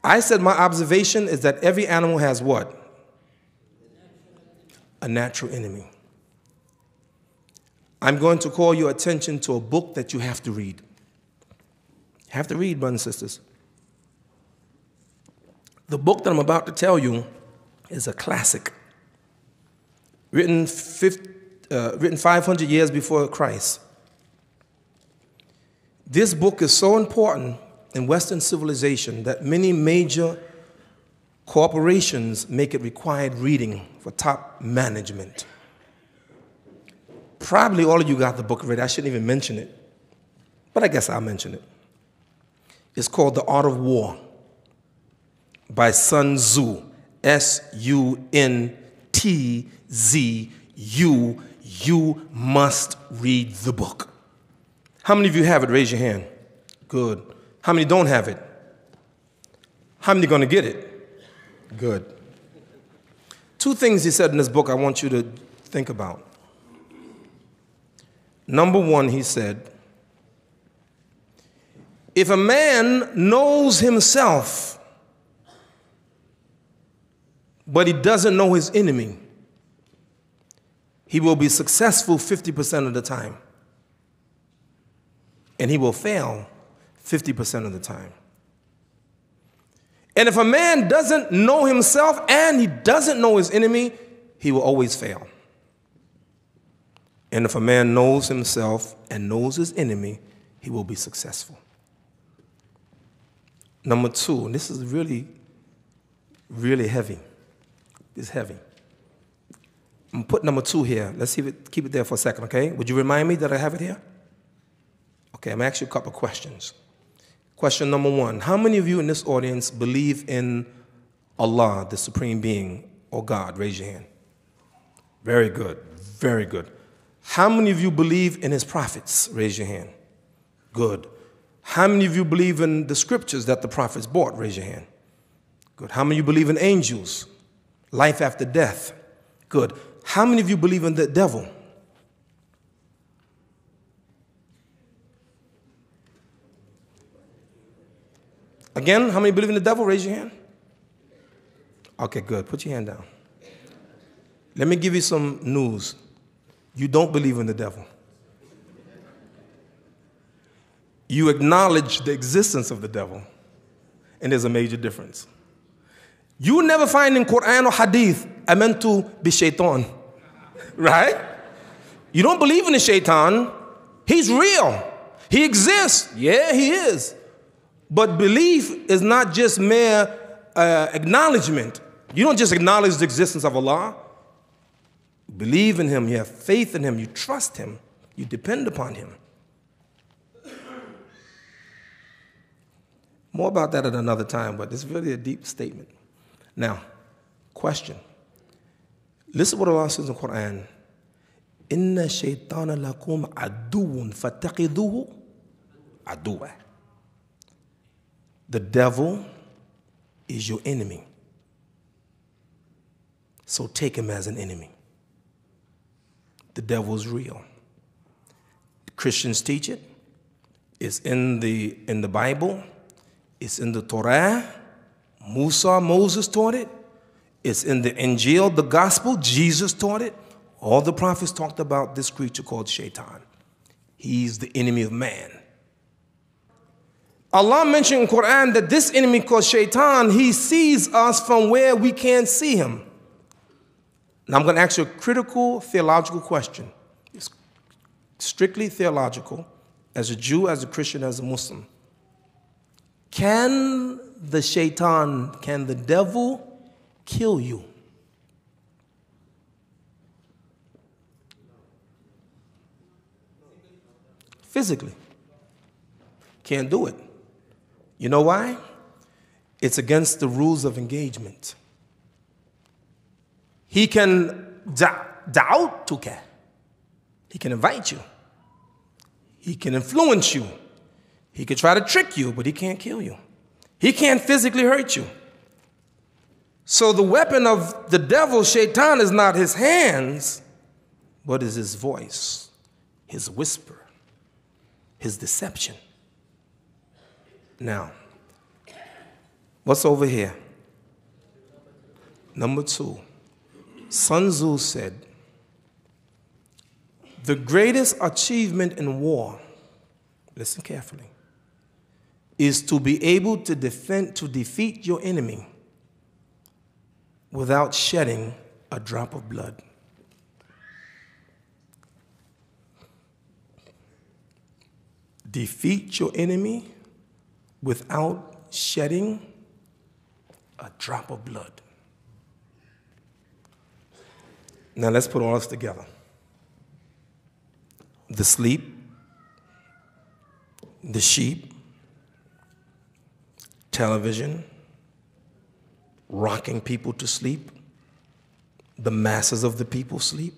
I said my observation is that every animal has what? A natural enemy. I'm going to call your attention to a book that you have to read. You have to read, brothers and sisters. The book that I'm about to tell you is a classic, written 500 years before Christ. This book is so important in Western civilization that many major corporations make it required reading for top management. Probably all of you got the book already. I shouldn't even mention it, but I guess I'll mention it. It's called The Art of War by Sun Tzu, S-U-N-T-Z-U. You must read the book. How many of you have it? Raise your hand. Good. How many don't have it? How many are going to get it? Good. Two things he said in this book I want you to think about. Number one, he said, if a man knows himself, but he doesn't know his enemy, he will be successful 50% of the time. And he will fail 50% of the time. And if a man doesn't know himself and he doesn't know his enemy, he will always fail. And if a man knows himself and knows his enemy, he will be successful. Number two, and this is really, really heavy. It's heavy. I'm going to put number two here. Let's see if it, keep it there for a second, okay? Would you remind me that I have it here? Okay, I'm going to ask you a couple of questions. Question number one, how many of you in this audience believe in Allah, the Supreme Being, or God? Raise your hand. Very good, very good. How many of you believe in his prophets? Raise your hand. Good. How many of you believe in the scriptures that the prophets brought? Raise your hand. Good. How many of you believe in angels? Life after death? Good. How many of you believe in the devil? Again, how many believe in the devil? Raise your hand. Okay, good. Put your hand down. Let me give you some news. You don't believe in the devil. You acknowledge the existence of the devil, and there's a major difference. You will never find in Quran or Hadith, amantu bi shaitan, right? You don't believe in the shaitan. He's real. He exists. Yeah, he is. But belief is not just mere acknowledgement. You don't just acknowledge the existence of Allah. You believe in him, you have faith in him, you trust him, you depend upon him. More about that at another time, but it's really a deep statement. Now, question. Listen to what Allah says in the Quran. Inna shaytana lakum aduun fattaqiduhu aduwa. The devil is your enemy. So take him as an enemy. The devil is real. Christians teach it. It's in the Bible. It's in the Torah. Moses taught it. It's in the Injil, the gospel. Jesus taught it. All the prophets talked about this creature called Shaitan. He's the enemy of man. Allah mentioned in the Quran that this enemy called Shaitan, he sees us from where we can't see him. Now I'm going to ask you a critical theological question. It's strictly theological, as a Jew, as a Christian, as a Muslim. Can the Shaitan, can the devil kill you? Physically. Can't do it. You know why? It's against the rules of engagement. He can da'autuka. He can invite you. He can influence you. He can try to trick you, but he can't kill you. He can't physically hurt you. So the weapon of the devil, Shaitan, is not his hands, but is his voice, his whisper, his deception. Now, What's over here? Number 2. Sun Tzu said, the greatest achievement in war, listen carefully, is to be able to defeat your enemy without shedding a drop of blood. Defeat your enemy without shedding a drop of blood. Now let's put all this together. The sleep, the sheep, television, rocking people to sleep, the masses of the people sleep,